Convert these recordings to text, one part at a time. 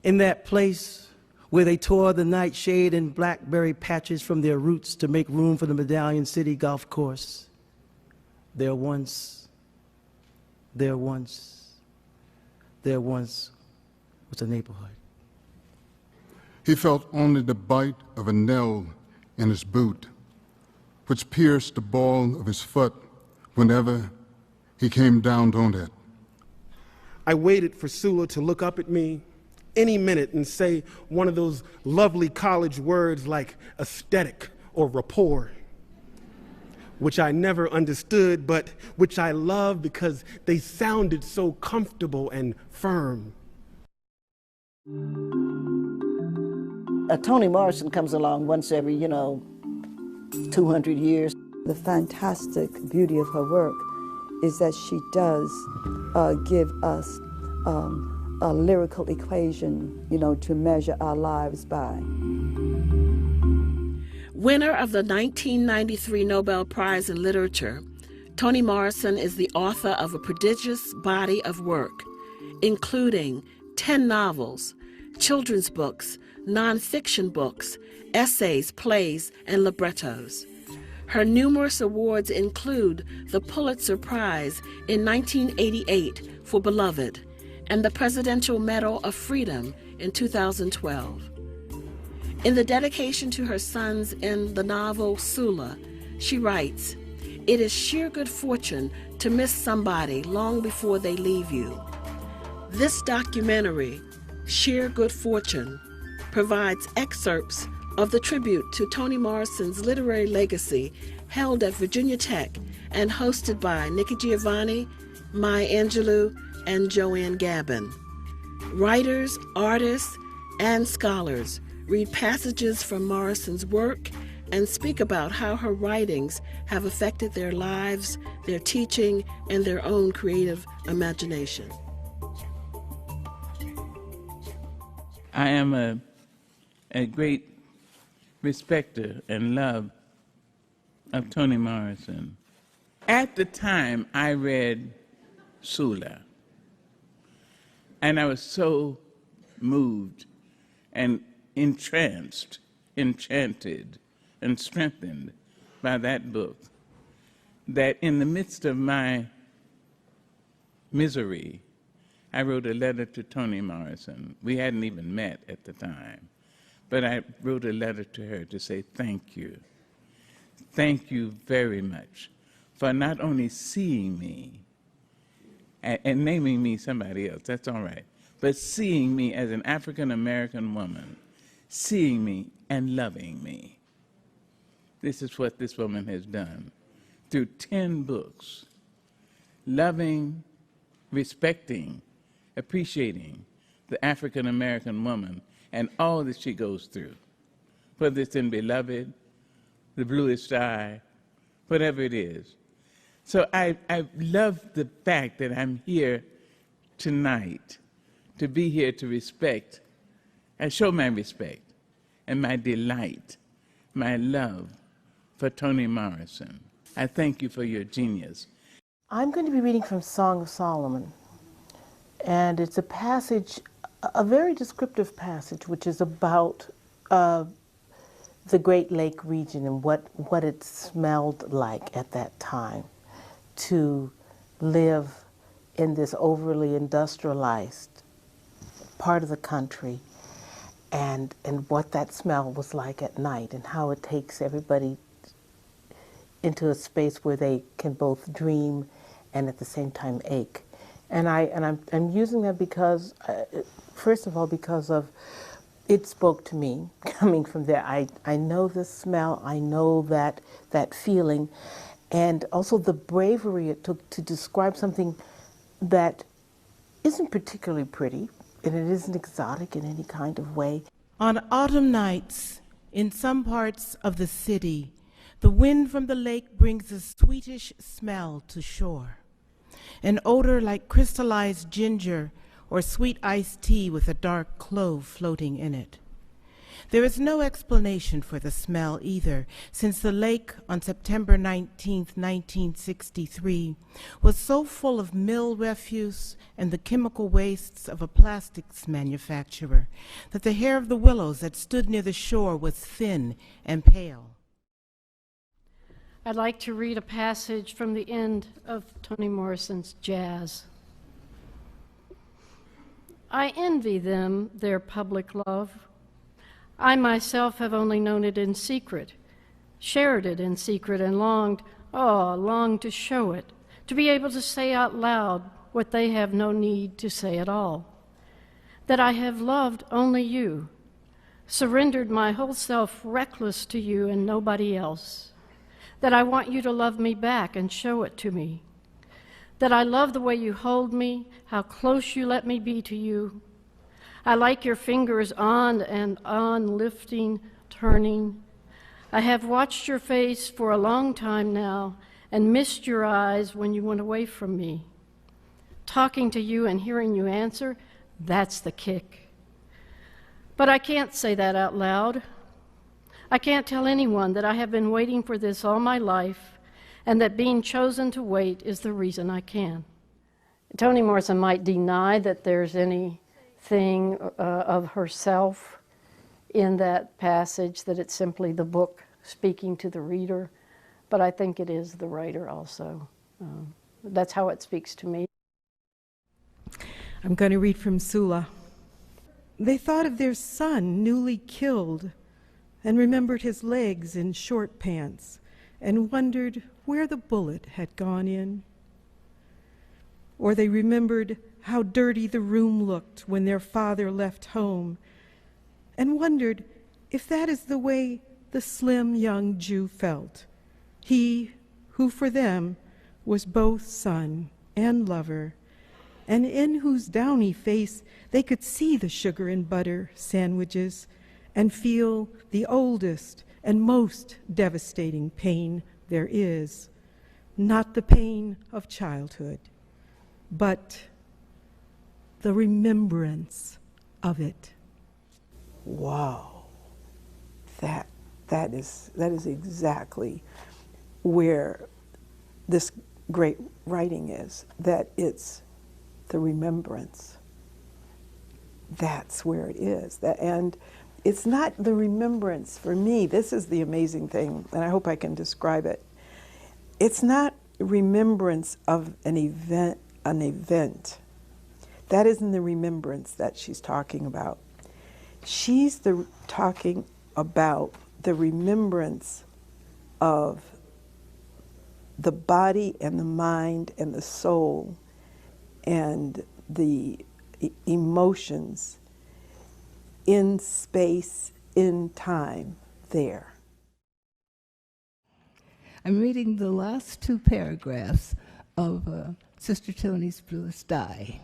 In that place where they tore the nightshade and blackberry patches from their roots to make room for the Medallion City golf course, there once was a neighborhood. He felt only the bite of a nail in his boot, which pierced the ball of his foot whenever he came down on it. I waited for Sula to look up at me any minute and say one of those lovely college words like aesthetic or rapport, which I never understood, but which I love because they sounded so comfortable and firm. Toni Morrison comes along once every, 200 years. The fantastic beauty of her work is that she does give us a lyrical equation, to measure our lives by. Winner of the 1993 Nobel Prize in Literature, Toni Morrison is the author of a prodigious body of work, including 10 novels, children's books, nonfiction books, essays, plays, and librettos. Her numerous awards include the Pulitzer Prize in 1988 for Beloved and the Presidential Medal of Freedom in 2012. In the dedication to her sons in the novel Sula, she writes, "It is sheer good fortune to miss somebody long before they leave you." This documentary, Sheer Good Fortune, provides excerpts of the tribute to Toni Morrison's literary legacy held at Virginia Tech and hosted by Nikki Giovanni, Maya Angelou, and Joanne Gabin. Writers, artists, and scholars read passages from Morrison's work and speak about how her writings have affected their lives, their teaching, and their own creative imagination. I am a great respecter and love of Toni Morrison. At the time I read Sula, and I was so moved and entranced, enchanted, and strengthened by that book that in the midst of my misery, I wrote a letter to Toni Morrison. We hadn't even met at the time, but I wrote a letter to her to say thank you. Thank you very much for not only seeing me and naming me somebody else, that's all right, but seeing me as an African-American woman, seeing me and loving me. This is what this woman has done through 10 books, loving, respecting, appreciating the African-American woman and all that she goes through, whether it's in Beloved, The Bluest Eye, whatever it is. So I love the fact that I'm here tonight, to be here to respect. I show my respect and my delight, my love for Toni Morrison. I thank you for your genius. I'm going to be reading from Song of Solomon, and it's a passage, a very descriptive passage, which is about the Great Lake region and what it smelled like at that time to live in this overly industrialized part of the country, and what that smell was like at night, and how it takes everybody into a space where they can both dream and at the same time ache. And I'm using that because, first of all, because of it spoke to me coming from there. I know the smell, I know that feeling, and also the bravery it took to describe something that isn't particularly pretty, and it isn't exotic in any kind of way. On autumn nights, in some parts of the city, the wind from the lake brings a sweetish smell to shore, an odor like crystallized ginger or sweet iced tea with a dark clove floating in it. There is no explanation for the smell either, since the lake on September 19, 1963, was so full of mill refuse and the chemical wastes of a plastics manufacturer that the hair of the willows that stood near the shore was thin and pale. I'd like to read a passage from the end of Toni Morrison's Jazz. I envy them their public love. I myself have only known it in secret, shared it in secret, and longed to show it, to be able to say out loud what they have no need to say at all. That I have loved only you, surrendered my whole self reckless to you and nobody else. That I want you to love me back and show it to me. That I love the way you hold me, how close you let me be to you. I like your fingers on and on, lifting, turning. I have watched your face for a long time now and missed your eyes when you went away from me. Talking to you and hearing you answer, that's the kick. But I can't say that out loud. I can't tell anyone that I have been waiting for this all my life and that being chosen to wait is the reason I can. Toni Morrison might deny that there's anything of herself in that passage, that it's simply the book speaking to the reader, but I think it is the writer also. That's how it speaks to me. I'm going to read from Sula. They thought of their son newly killed and remembered his legs in short pants and wondered where the bullet had gone in. Or they remembered how dirty the room looked when their father left home and wondered if that is the way the slim young Jew felt, he who for them was both son and lover, and in whose downy face they could see the sugar and butter sandwiches and feel the oldest and most devastating pain there is, not the pain of childhood, but the remembrance of it. Wow, that is exactly where this great writing is, that it's the remembrance. That's where it is. And it's not the remembrance, for me, this is the amazing thing, and I hope I can describe it. It's not remembrance of an event. That isn't the remembrance that she's talking about. She's talking about the remembrance of the body and the mind and the soul and the emotions in space, in time, there. I'm reading the last two paragraphs of Sister Toni's Bluest Dye.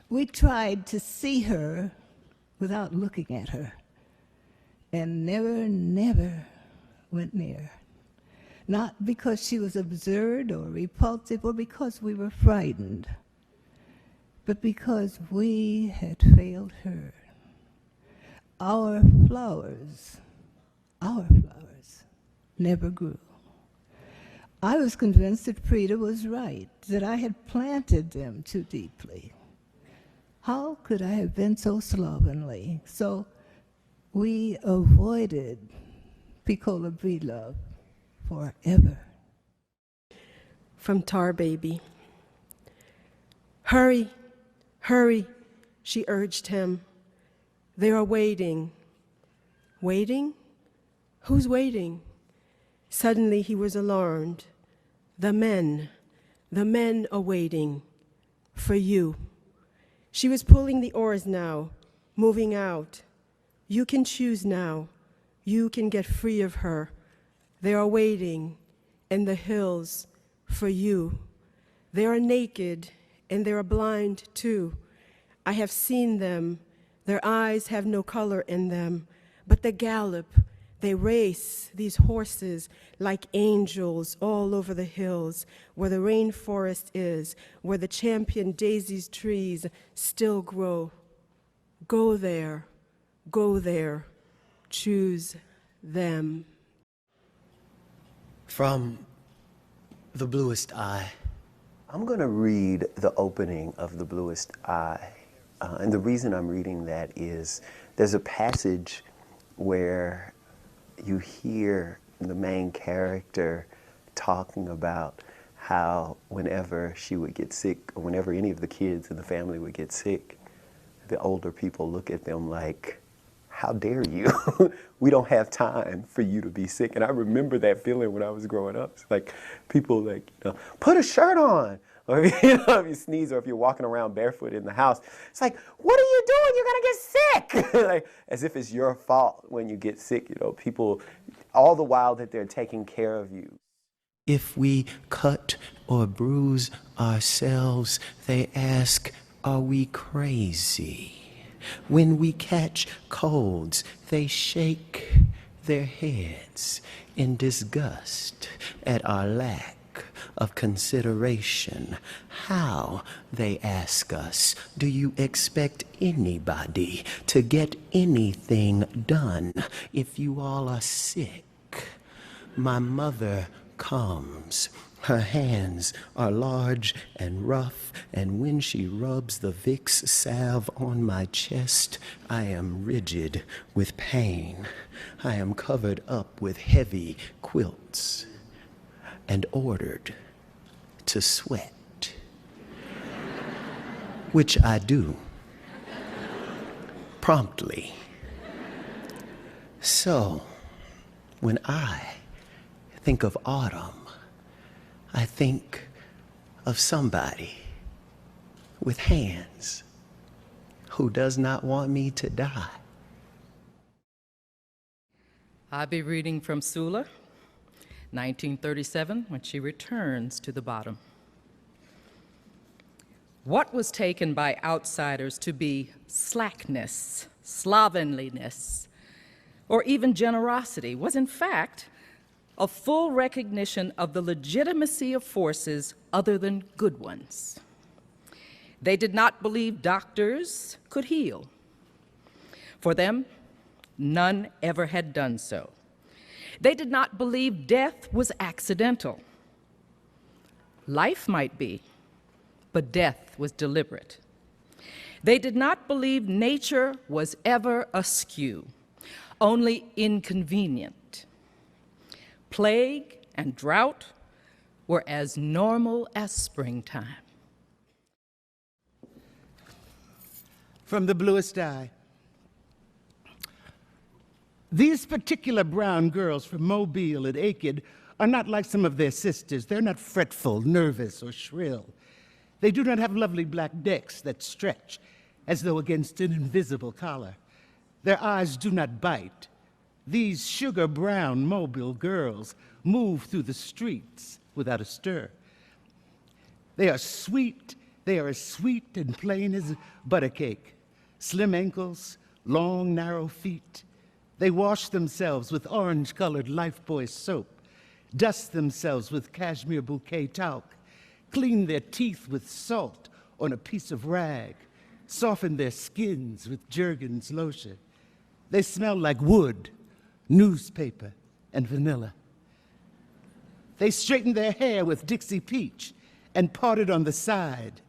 We tried to see her without looking at her, and never went near. Not because she was absurd or repulsive or because we were frightened, but because we had failed her. Our flowers never grew. I was convinced that Frida was right, that I had planted them too deeply. How could I have been so slovenly? So we avoided Piccola Breedlove forever. From Tar Baby. Hurry, hurry, she urged him. They are waiting. Waiting? Who's waiting? Suddenly he was alarmed. The men are waiting for you. She was pulling the oars now, moving out. You can choose now. You can get free of her. They are waiting in the hills for you. They are naked and they are blind too. I have seen them. Their eyes have no color in them, but the gallop, They race, these horses, like angels all over the hills, where the rainforest is, where the champion daisies trees still grow. Go there, choose them. From The Bluest Eye. I'm going to read the opening of The Bluest Eye. And the reason I'm reading that is there's a passage where you hear the main character talking about how whenever she would get sick, or whenever any of the kids in the family would get sick, the older people look at them like, how dare you? We don't have time for you to be sick. And I remember that feeling when I was growing up. It's like people like, put a shirt on. Or if you sneeze, or if you're walking around barefoot in the house, it's like, what are you doing? You're gonna get sick. Like, as if it's your fault when you get sick. People, all the while that they're taking care of you. If we cut or bruise ourselves, they ask, are we crazy? When we catch colds, they shake their heads in disgust at our lack of consideration. How, they ask us, do you expect anybody to get anything done if you all are sick? My mother comes. Her hands are large and rough, and when she rubs the Vicks salve on my chest, I am rigid with pain. I am covered up with heavy quilts and ordered to sweat, which I do promptly. So, when I think of autumn, I think of somebody with hands who does not want me to die. I'll be reading from Sula, 1937, when she returns to the bottom. What was taken by outsiders to be slackness, slovenliness, or even generosity was in fact a full recognition of the legitimacy of forces other than good ones. They did not believe doctors could heal. For them, none ever had done so. They did not believe death was accidental. Life might be, but death was deliberate. They did not believe nature was ever askew, only inconvenient. Plague and drought were as normal as springtime. From The Bluest Eye. These particular brown girls from Mobile and Aiken are not like some of their sisters. They're not fretful, nervous, or shrill. They do not have lovely black necks that stretch as though against an invisible collar. Their eyes do not bite. These sugar brown Mobile girls move through the streets without a stir. They are sweet. They are as sweet and plain as butter cake. Slim ankles, long, narrow feet. They wash themselves with orange-colored Lifebuoy soap, dust themselves with cashmere bouquet talc, clean their teeth with salt on a piece of rag, soften their skins with Jergens lotion. They smell like wood, newspaper, and vanilla. They straighten their hair with Dixie Peach and part it on the side.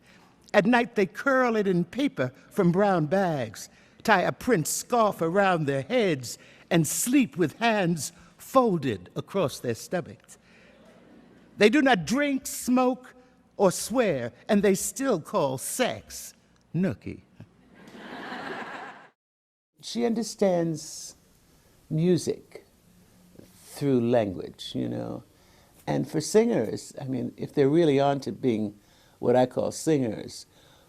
At night, they curl it in paper from brown bags, tie a print scarf around their heads, and sleep with hands folded across their stomachs. They do not drink, smoke, or swear, and they still call sex nookie. She understands music through language, And for singers, if they're really on to being what I call singers,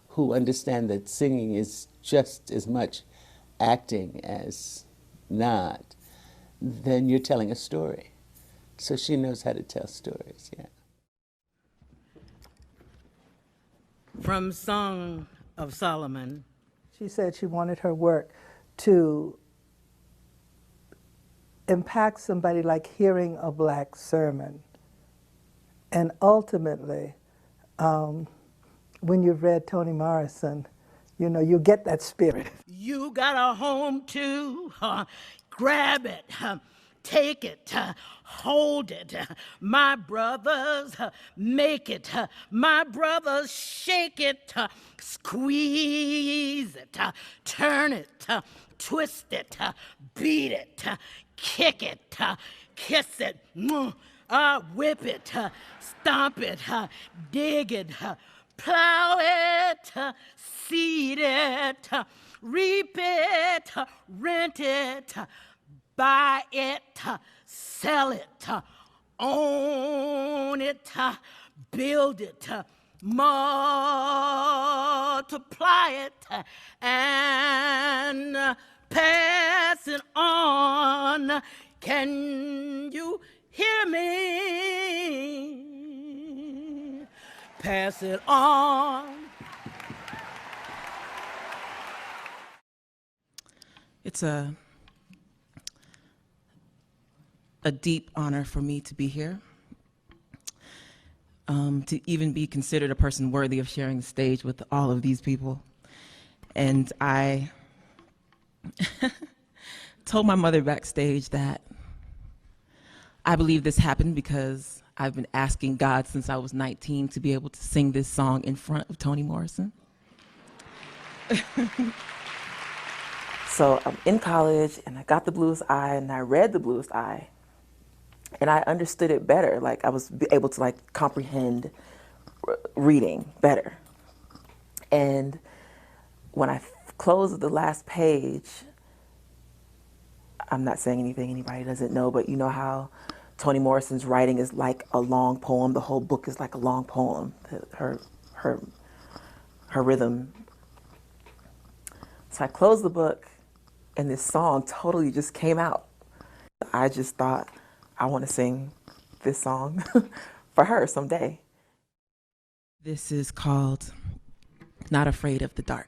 who understand that singing is just as much acting as not, then you're telling a story. So she knows how to tell stories, yeah. From Song of Solomon. She said she wanted her work to impacts somebody like hearing a black sermon. And ultimately, when you've read Toni Morrison, you know, you get that spirit. You got a home too. Grab it. Take it. Hold it. My brothers, make it. My brothers, shake it. Squeeze it. Turn it. Twist it. Beat it. Kick it. Kiss it. Whip it. Stomp it. Dig it. Plow it. Seed it, reap it, rent it, buy it, sell it, own it, build it, multiply it, and pass it on. Can you hear me? Pass it on. It's a deep honor for me to be here, to even be considered a person worthy of sharing the stage with all of these people. And I told my mother backstage that I believe this happened because I've been asking God since I was 19 to be able to sing this song in front of Toni Morrison. So I'm in college, and I got the bluest eye, and I read the bluest eye, and I understood it better. Like, I was able to like comprehend reading better. And when I closed the last page, I'm not saying anything anybody doesn't know, but you know how Toni Morrison's writing is like a long poem. The whole book is like a long poem. Her rhythm. So I closed the book, and this song totally just came out. I just thought, I want to sing this song for her someday. This is called Not Afraid of the Dark.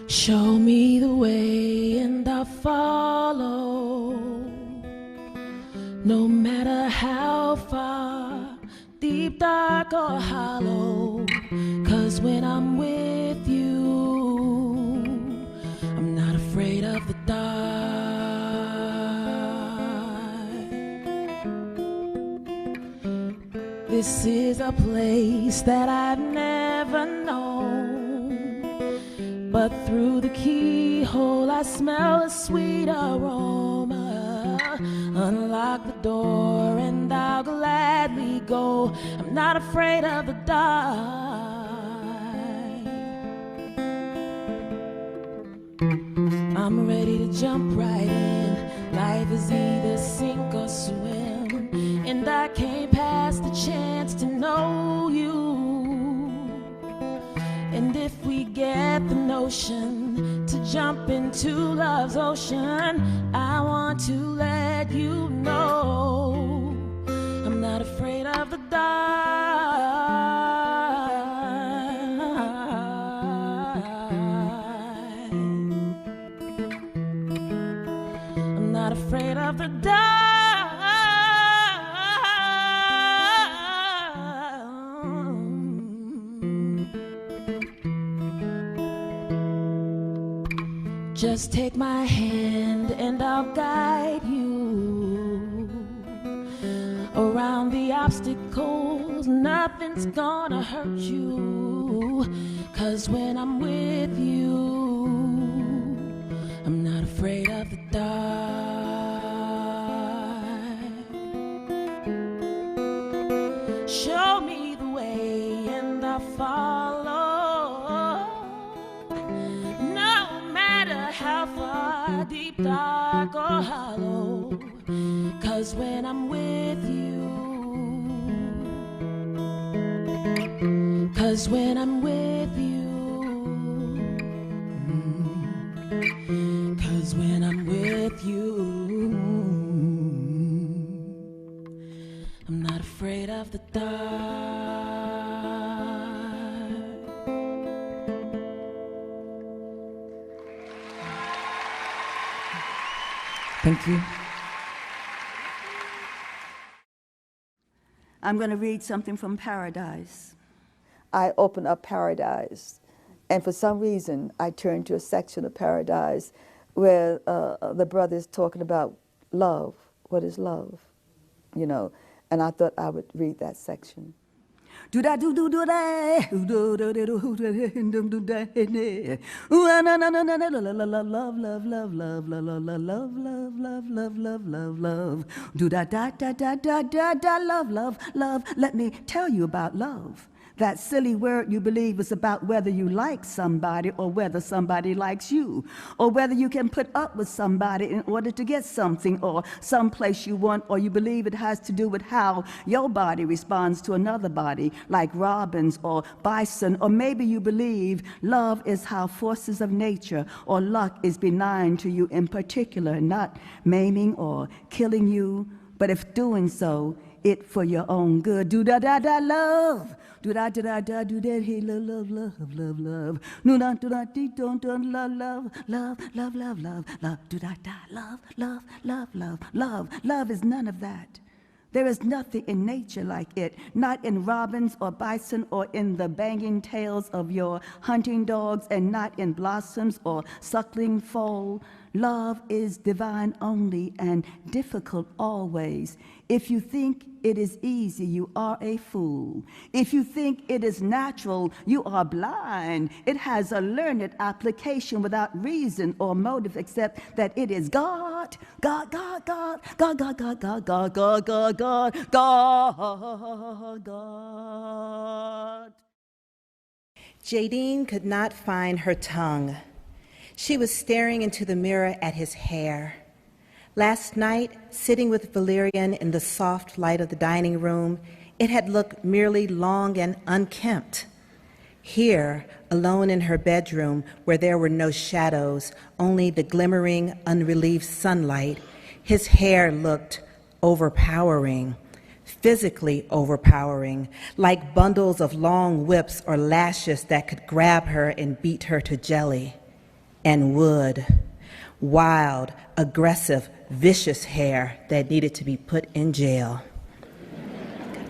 Show me the way and I'll follow, no matter how far, deep, dark, or hollow. 'Cause when I'm with you, I'm not afraid of the dark. This is a place that I've never known, but through the keyhole I smell a sweet aroma. Unlock the door and I'll gladly go. I'm not afraid of the dark. I'm ready to jump right in. Life is either sink or swim, and I can't pass the chance to know you. And if we get the notion to jump into love's ocean, I want to let you know I'm not afraid of the dark. I'm not afraid of the dark. Just take my hand and I'll guide you around the obstacles. Nothing's gonna hurt you. 'Cause when I'm with you, I'm not afraid of the dark. Show me the way and I'll follow. How far, deep, dark, or hollow. 'Cause when I'm with you, 'cause when I'm with you, 'cause when I'm with you, I'm not afraid. afraid of the dark. Thank you. I'm going to read something from Paradise. I open up Paradise, and for some reason, I turn to a section of Paradise where the brother is talking about love. What is love? You know, and I thought I would read that section. Do da do do do da do do do do do do do da love love love love love love love love love love love love love do da da da da da da da love love love. Let me tell you about love. That silly word you believe is about whether you like somebody or whether somebody likes you, or whether you can put up with somebody in order to get something or someplace you want, or you believe it has to do with how your body responds to another body, like robins or bison, or maybe you believe love is how forces of nature or luck is benign to you in particular, not maiming or killing you, but if doing so, it for your own good. Do da da da love. Do da da da da do da he love love love love love. No da do da dee don't love love love love love love love. Do da da love love love love love. Love is none of that. There is nothing in nature like it, not in robins or bison or in the banging tails of your hunting dogs, and not in blossoms or suckling foal. Love is divine only and difficult always. If you think it is easy, you are a fool. If you think it is natural, you are blind. It has a learned application without reason or motive except that it is God, God, God, God, God, God, God, God, God, God, God, God, God, God. Jadine could not find her tongue. She was staring into the mirror at his hair. Last night, sitting with Valerian in the soft light of the dining room, it had looked merely long and unkempt. Here, alone in her bedroom, where there were no shadows, only the glimmering, unrelieved sunlight, his hair looked overpowering, physically overpowering, like bundles of long whips or lashes that could grab her and beat her to jelly. And would. Wild, aggressive, vicious hair that needed to be put in jail.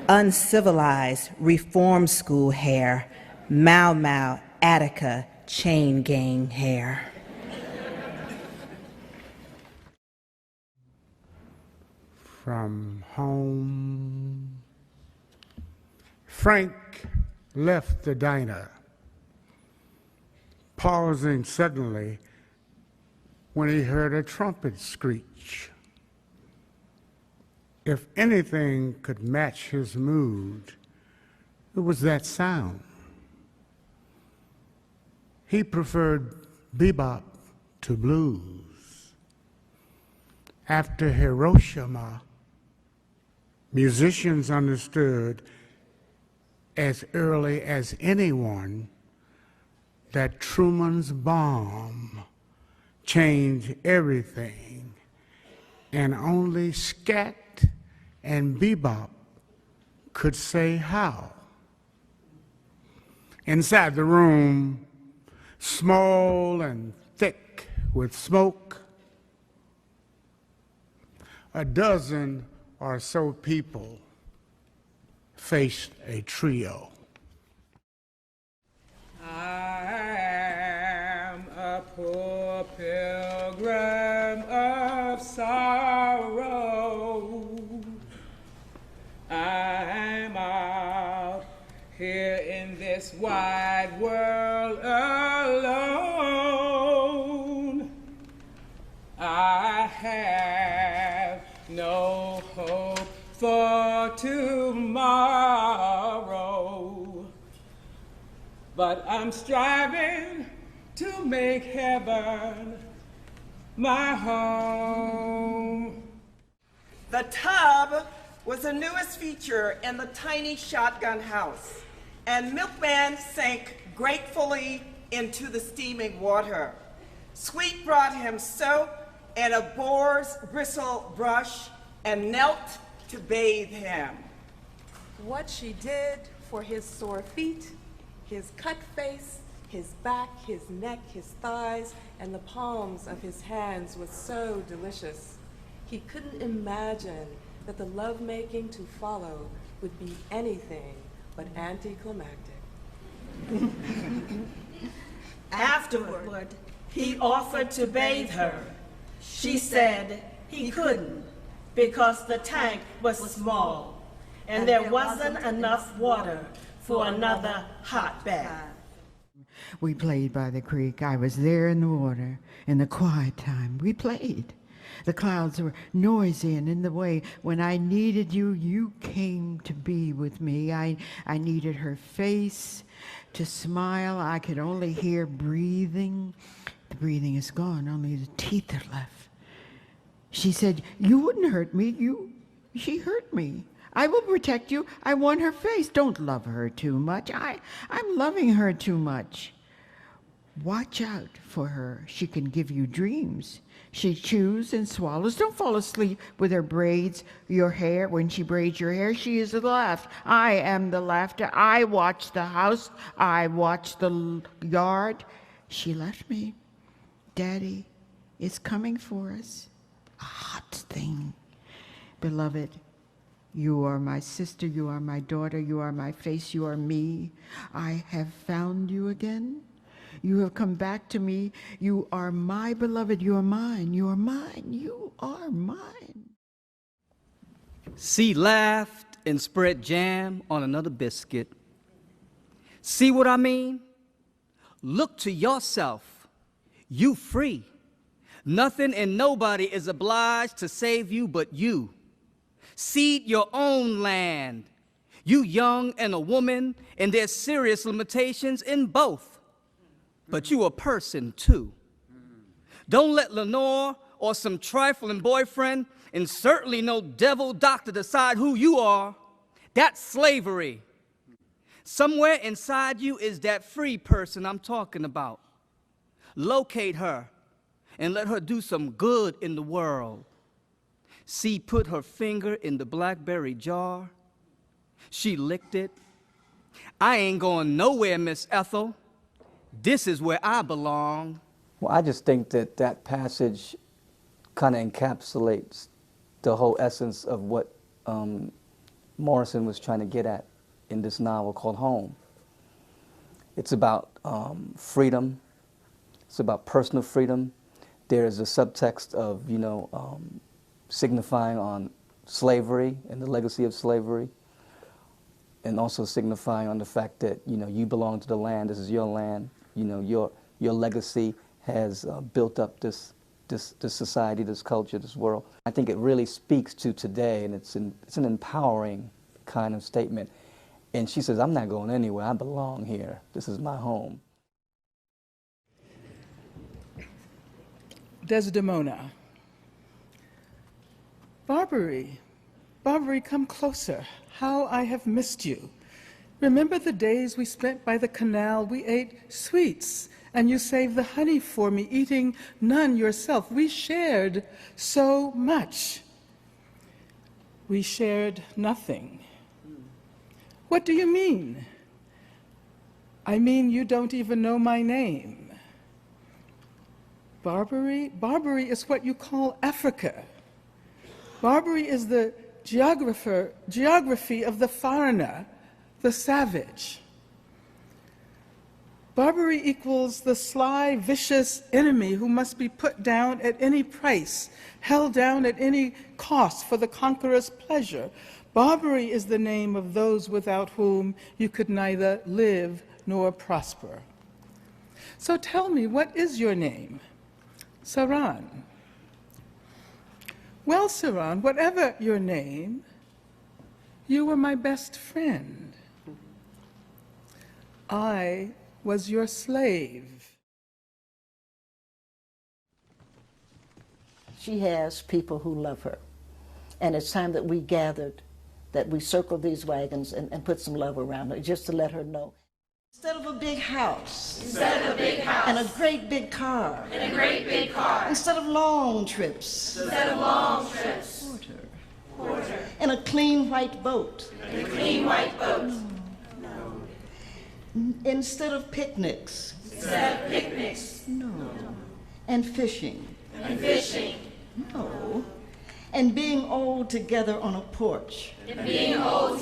Uncivilized, reform school hair, Mau Mau, Attica, chain gang hair. From home, Frank left the diner, pausing suddenly when he heard a trumpet screech. If anything could match his mood, it was that sound. He preferred bebop to blues. After Hiroshima, musicians understood as early as anyone that Truman's bomb changed everything, and only scat and bebop could say how. Inside the room, small and thick with smoke, a dozen or so people faced a trio. Poor pilgrim of sorrow, I'm out here in this wide world alone. I have no hope for tomorrow, but I'm striving to make heaven my home. The tub was the newest feature in the tiny shotgun house, and Milkman sank gratefully into the steaming water. Sweet brought him soap and a boar's bristle brush and knelt to bathe him. what she did for his sore feet, his cut face, his back, his neck, his thighs, and the palms of his hands was so delicious. He couldn't imagine that the lovemaking to follow would be anything but anticlimactic. Afterward, he offered to bathe her. She said he couldn't because the tank was small and there wasn't enough water for another hot bath. We played by the creek. I was there in the water. In the quiet time, we played. The clouds were noisy and in the way. When I needed you, you came to be with me. I needed her face to smile. I could only hear breathing. The breathing is gone, only the teeth are left. She said, you wouldn't hurt me. She hurt me. I will protect you. I want her face. Don't love her too much. I'm loving her too much. Watch out for her. She can give you dreams. She chews and swallows. Don't fall asleep with her braids, your hair. When she braids your hair, she is the laugh. I am the laughter. I watch the house. I watch the yard. She left me. Daddy is coming for us. A hot thing. Beloved, you are my sister. You are my daughter. You are my face. You are me. I have found you again. You have come back to me. You are my beloved. You are mine. You are mine. You are mine. C laughed and spread jam on another biscuit. See what I mean? Look to yourself. You free. Nothing and nobody is obliged to save you but you. Seed your own land. You young and a woman, and there's serious limitations in both. But you a person too. Don't let Lenore or some trifling boyfriend, and certainly no devil doctor decide who you are. That's slavery. Somewhere inside you is that free person I'm talking about. Locate her and let her do some good in the world. See, put her finger in the blackberry jar. She licked it. I ain't going nowhere, Miss Ethel. This is where I belong. Well, I just think that that passage kind of encapsulates the whole essence of what Morrison was trying to get at in this novel called Home. It's about freedom. It's about personal freedom. There's a subtext of, signifying on slavery and the legacy of slavery, and also signifying on the fact that, you belong to the land, this is your land, your legacy has built up this society, this culture, this world. I think it really speaks to today, and it's an empowering kind of statement. And she says, I'm not going anywhere, I belong here, this is my home. Desdemona. Barbary, come closer. How I have missed you. Remember the days we spent by the canal? We ate sweets, and you saved the honey for me, eating none yourself. We shared so much. We shared nothing. What do you mean? I mean you don't even know my name. Barbary? Barbary is what you call Africa. Barbary is the geography of the foreigner, the savage. Barbary equals the sly, vicious enemy who must be put down at any price, held down at any cost for the conqueror's pleasure. Barbary is the name of those without whom you could neither live nor prosper. So tell me, what is your name? Saran. Well, Saran, whatever your name, you were my best friend. I was your slave. She has people who love her. And it's time that we gathered, that we circled these wagons and put some love around her, just to let her know. Instead of a big house. Instead of a big house. And a great big car. And a great big car. Instead of long trips. Instead of long trips. In a clean white boat. Instead of picnics. No. And fishing. No. And being old together on a porch. No.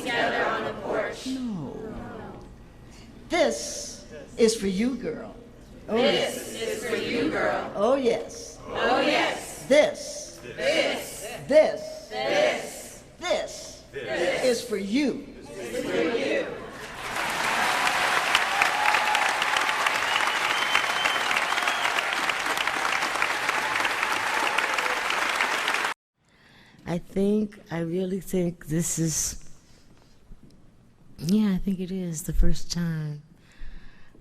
This is for you, girl. Oh, yes. Oh, yes. This is for you. I really think this is, I think it is the first time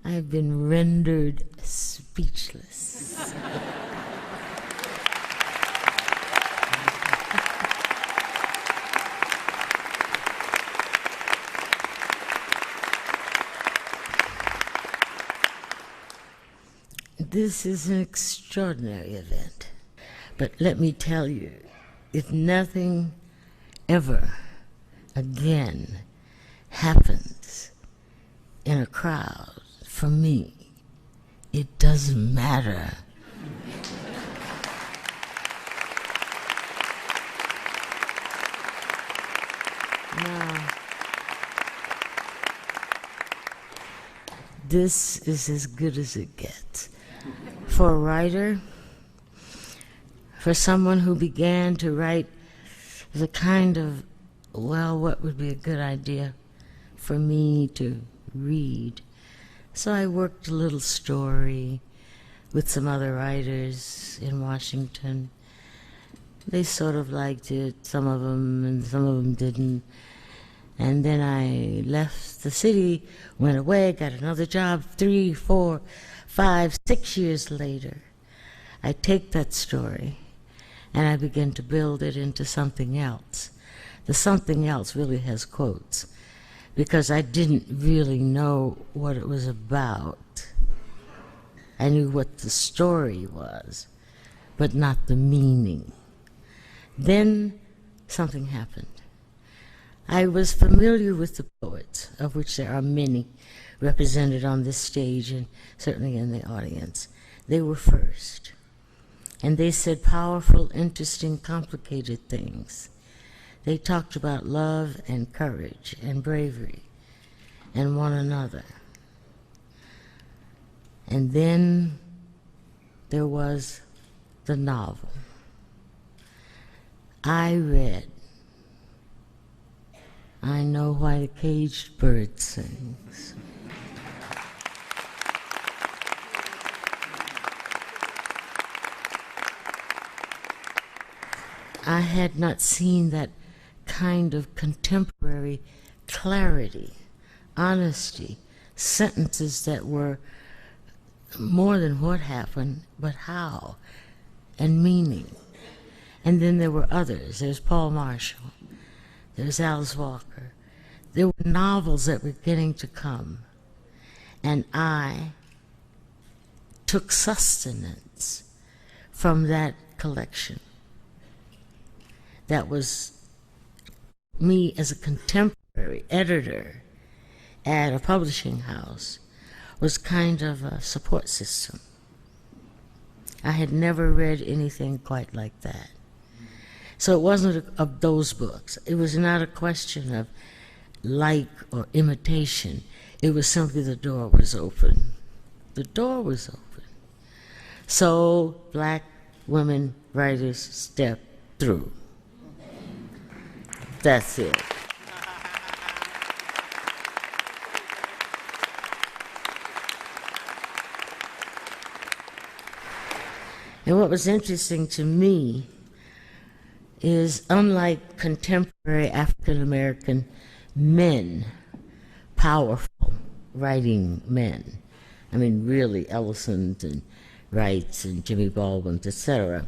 I've been rendered speechless. This is an extraordinary event, but let me tell you, if nothing ever again happens in a crowd, for me, it doesn't matter. Now, this is as good as it gets. For a writer, for someone who began to write the kind of, what would be a good idea for me to read? So I worked a little story with some other writers in Washington. They sort of liked it, some of them, and some of them didn't. And then I left the city, went away, got another job 3, 4, 5, 6 years later. I take that story and I begin to build it into something else. The something else really has quotes, because I didn't really know what it was about. I knew what the story was, but not the meaning. Then something happened. I was familiar with the poets, of which there are many represented on this stage and certainly in the audience. They were first. And they said powerful, interesting, complicated things. They talked about love and courage and bravery and one another. And then there was the novel. I read I Know Why the Caged Bird Sings. I had not seen that kind of contemporary clarity, honesty, sentences that were more than what happened, but how, and meaning. And then there were others. There's Paul Marshall. There's Alice Walker. There were novels that were beginning to come. And I took sustenance from that collection. That was me as a contemporary editor at a publishing house, was kind of a support system. I had never read anything quite like that. So it wasn't of those books. It was not a question of like or imitation. It was simply the door was open. The door was open. So black women writers stepped through. That's it. And what was interesting to me is, unlike contemporary African American men, powerful writing men, I mean really Ellison and Wrights and Jimmy Baldwin, etc.,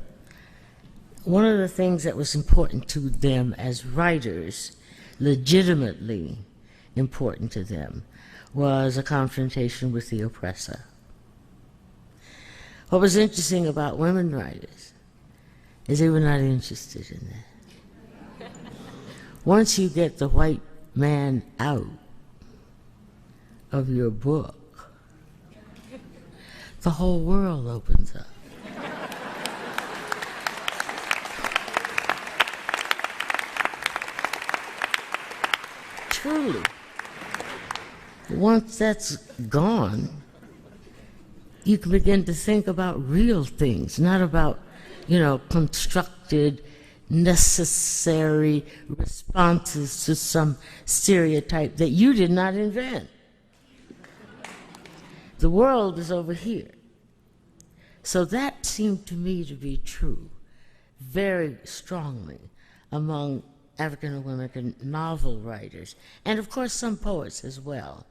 one of the things that was important to them as writers, legitimately important to them, was a confrontation with the oppressor. What was interesting about women writers is they were not interested in that. once you get the white man out of your book, the whole world opens up. Truly. Once that's gone, you can begin to think about real things, not about, constructed, necessary responses to some stereotype that you did not invent. The world is over here. So that seemed to me to be true very strongly among African American novel writers, and of course some poets as well.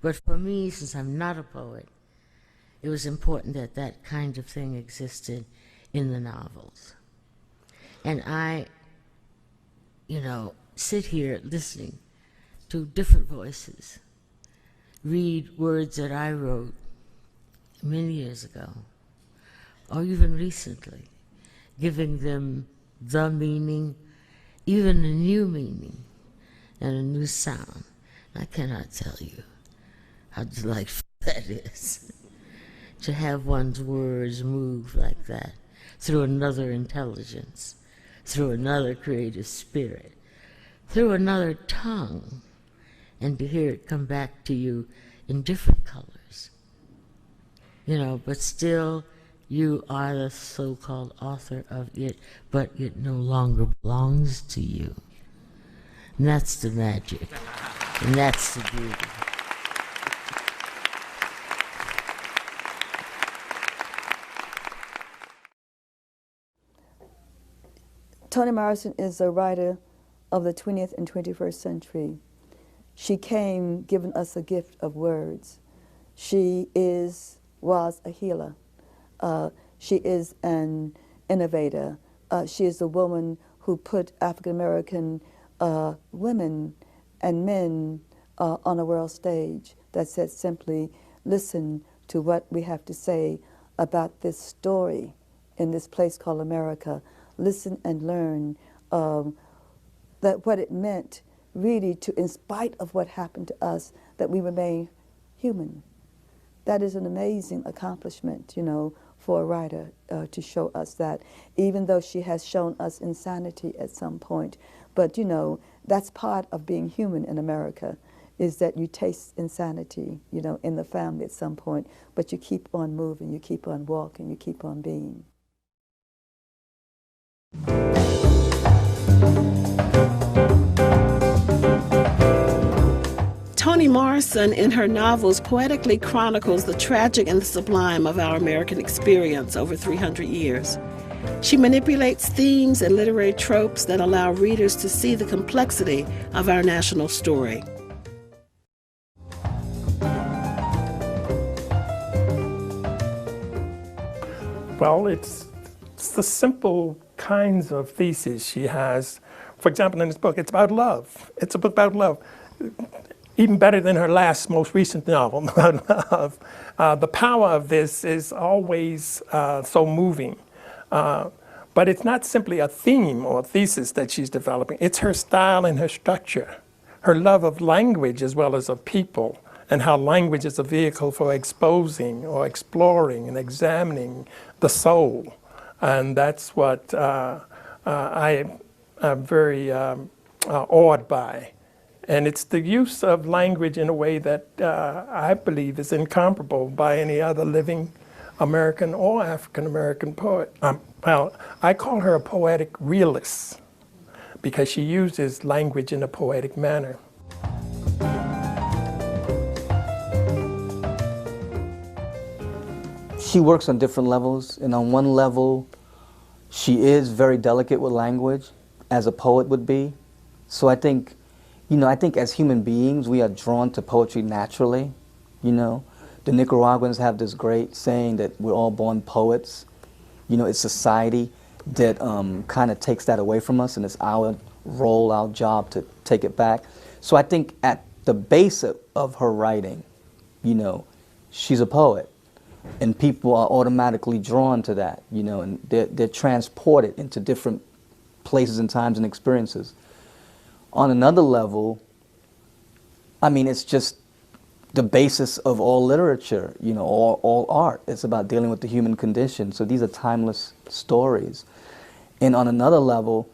But for me, since I'm not a poet, it was important that that kind of thing existed in the novels. And I, sit here listening to different voices, read words that I wrote many years ago, or even recently, giving them the meaning, even a new meaning and a new sound. I cannot tell you how delightful that is, to have one's words move like that through another intelligence, through another creative spirit, through another tongue, and to hear it come back to you in different colors. But still, you are the so-called author of it, but it no longer belongs to you. And that's the magic, and that's the beauty. Toni Morrison is a writer of the 20th and 21st century. She came giving us a gift of words. She was a healer. She is an innovator. She is a woman who put African American women and men on a world stage that said simply, listen to what we have to say about this story in this place called America. Listen and learn that what it meant really to, in spite of what happened to us, that we remain human. That is an amazing accomplishment, for a writer to show us that, even though she has shown us insanity at some point. But, that's part of being human in America, is that you taste insanity, in the family at some point, but you keep on moving, you keep on walking, you keep on being. Toni Morrison, in her novels, poetically chronicles the tragic and the sublime of our American experience over 300 years. She manipulates themes and literary tropes that allow readers to see the complexity of our national story. Well, it's the simple kinds of theses she has. For example, in this book, it's about love. It's a book about love. Even better than her most recent novel, about love. The power of this is always so moving. But it's not simply a theme or a thesis that she's developing. It's her style and her structure, her love of language as well as of people, and how language is a vehicle for exposing or exploring and examining the soul. And that's what I am very awed by. And it's the use of language in a way that I believe is incomparable by any other living American or African American poet. Well, I call her a poetic realist because she uses language in a poetic manner. She works on different levels, and on one level, she is very delicate with language, as a poet would be. So I think, I think as human beings, we are drawn to poetry naturally. The Nicaraguans have this great saying that we're all born poets. It's society that kind of takes that away from us, and it's our role, our job to take it back. So I think at the base of her writing, she's a poet, and people are automatically drawn to that, and they're transported into different places and times and experiences. On another level, I mean, it's just the basis of all literature, you know, all art. It's about dealing with the human condition. So these are timeless stories. And on another level,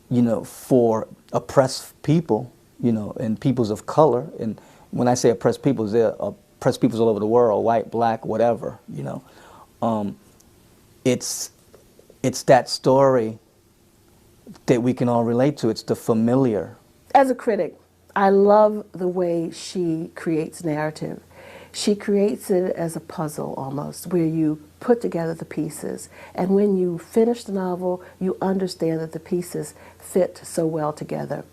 you know, for oppressed people, you know, and peoples of color, and when I say oppressed peoples, they're oppressed peoples all over the world, white, black, whatever, you know. It's that story that we can all relate to. It's the familiar. As a critic, I love the way she creates narrative. She creates it as a puzzle almost, where you put together the pieces. And when you finish the novel, you understand that the pieces fit so well together.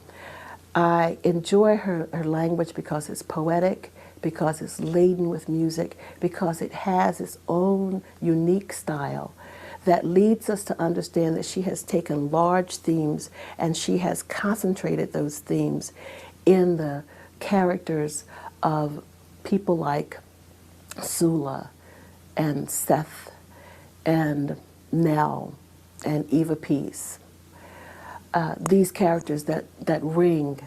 I enjoy her language because it's poetic, because it's laden with music, because it has its own unique style that leads us to understand that she has taken large themes and she has concentrated those themes in the characters of people like Sula and Seth and Nell and Eva Peace. These characters that ring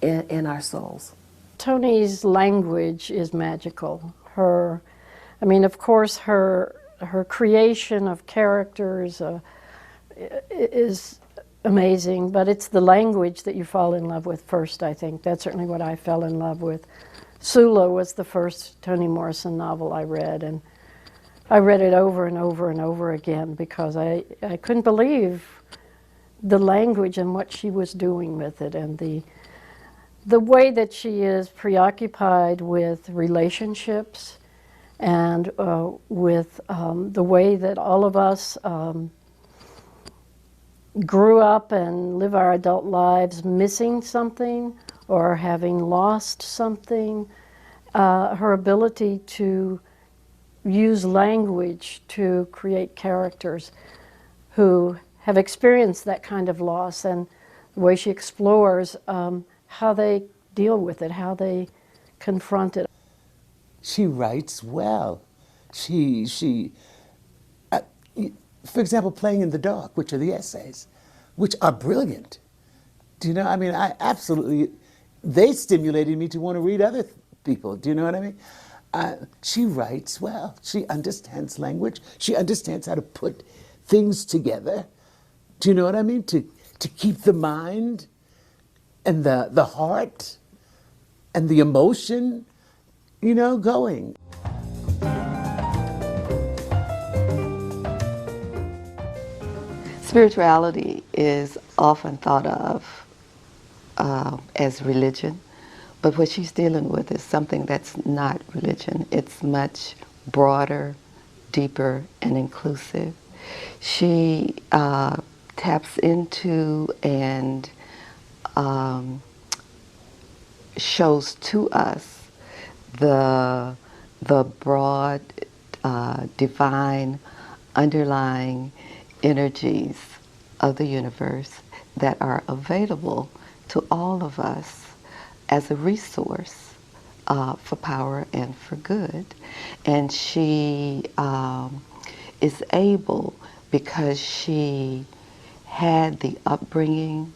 in our souls. Toni's language is magical. I mean, of course, her creation of characters is amazing, but it's the language that you fall in love with first, I think. That's certainly what I fell in love with. Sula was the first Toni Morrison novel I read, and I read it over and over and over again because I couldn't believe the language and what she was doing with it, and the way that she is preoccupied with relationships and with the way that all of us grew up and live our adult lives missing something or having lost something. Her ability to use language to create characters who have experienced that kind of loss, and the way she explores how they deal with it, how they confront it. She writes well. For example, Playing in the Dark, which are the essays, which are brilliant. Do you know? I mean, they stimulated me to want to read other people. Do you know what I mean? She writes well. She understands language. She understands how to put things together. Do you know what I mean? To keep the mind and the heart and the emotion, you know, going. Spirituality is often thought of as religion, but what she's dealing with is something that's not religion. It's much broader, deeper, and inclusive. She taps into and shows to us the broad, divine, underlying energies of the universe that are available to all of us as a resource for power and for good. And she is able, because she had the upbringing,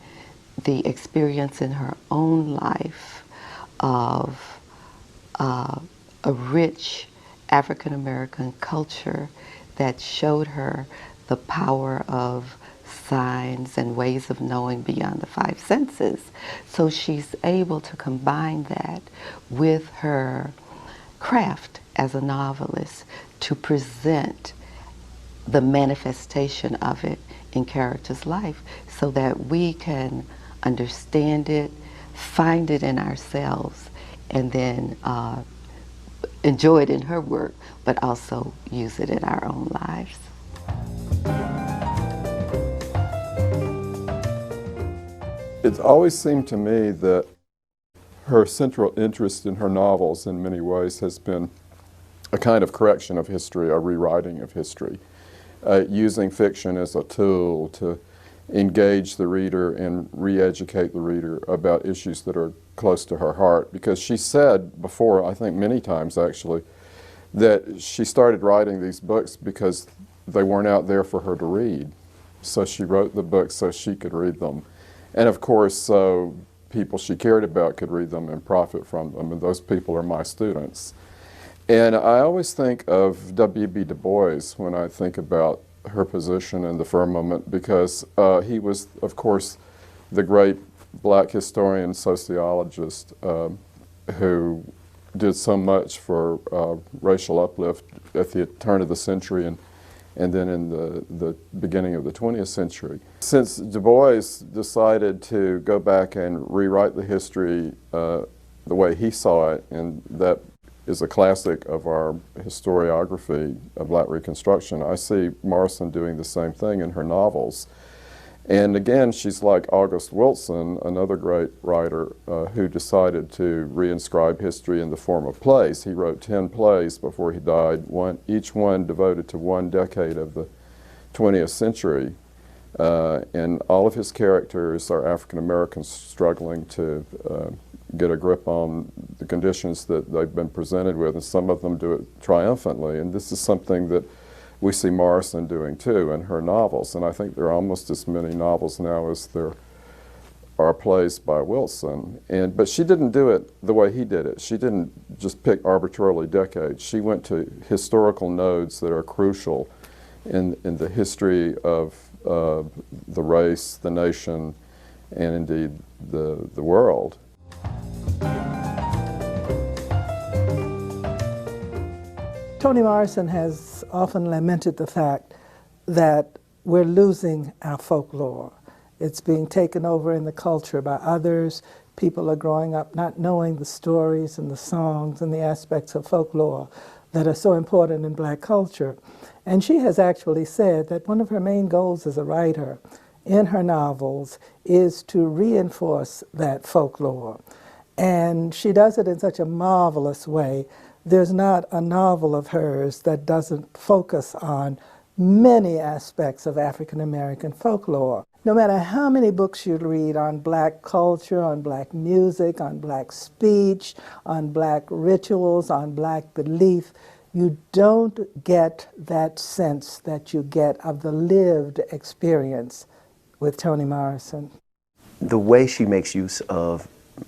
the experience in her own life of a rich African American culture that showed her the power of signs and ways of knowing beyond the five senses. So she's able to combine that with her craft as a novelist to present the manifestation of it in characters' life so that we can understand it, find it in ourselves, and then enjoy it in her work, but also use it in our own lives. It's always seemed to me that her central interest in her novels in many ways has been a kind of correction of history, a rewriting of history, using fiction as a tool to engage the reader and re-educate the reader about issues that are close to her heart. Because she said before, I think many times actually, that she started writing these books because they weren't out there for her to read. So she wrote the books so she could read them. And of course, people she cared about could read them and profit from them, and those people are my students. And I always think of W.B. Du Bois when I think about her position in the firmament, because he was, of course, the great black historian, sociologist who did so much for racial uplift at the turn of the century and then in the beginning of the 20th century. Since Du Bois decided to go back and rewrite the history the way he saw it, and that is a classic of our historiography of Black Reconstruction, I see Morrison doing the same thing in her novels. And again, she's like August Wilson, another great writer who decided to reinscribe history in the form of plays. He wrote 10 plays before he died, each one devoted to one decade of the 20th century. And all of his characters are African Americans struggling to get a grip on the conditions that they've been presented with, and some of them do it triumphantly. And this is something that we see Morrison doing too in her novels, and I think there are almost as many novels now as there are plays by Wilson. But she didn't do it the way he did it. She didn't just pick arbitrarily decades. She went to historical nodes that are crucial in the history of the race, the nation, and indeed the world. Toni Morrison has often lamented the fact that we're losing our folklore. It's being taken over in the culture by others. People are growing up not knowing the stories and the songs and the aspects of folklore that are so important in Black culture. And she has actually said that one of her main goals as a writer in her novels is to reinforce that folklore. And she does it in such a marvelous way. There's not a novel of hers that doesn't focus on many aspects of African American folklore. No matter how many books you read on Black culture, on Black music, on Black speech, on Black rituals, on Black belief, you don't get that sense that you get of the lived experience with Toni Morrison. The way she makes use of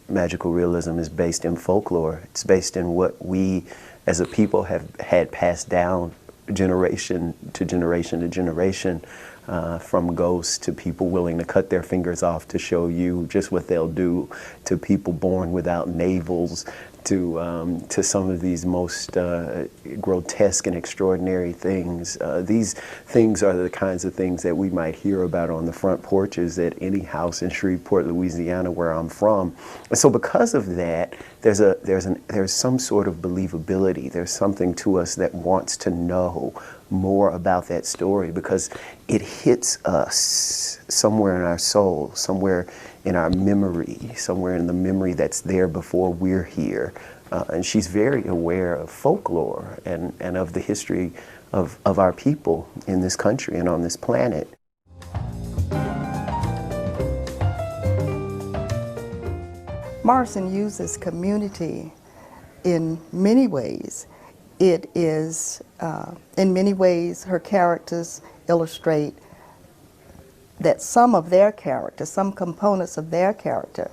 magical realism is based in folklore. It's based in what we as a people have had passed down generation to generation to generation, from ghosts to people willing to cut their fingers off to show you just what they'll do, to people born without navels, to some of these most grotesque and extraordinary things. These things are the kinds of things that we might hear about on the front porches at any house in Shreveport, Louisiana, where I'm from. And so because of that, there's some sort of believability. There's something to us that wants to know more about that story because it hits us somewhere in our soul, somewhere in our memory, somewhere in the memory that's there before we're here. And she's very aware of folklore and of the history of our people in this country and on this planet. Morrison uses community in many ways. It is, in many ways, her characters illustrate that some of their character, some components of their character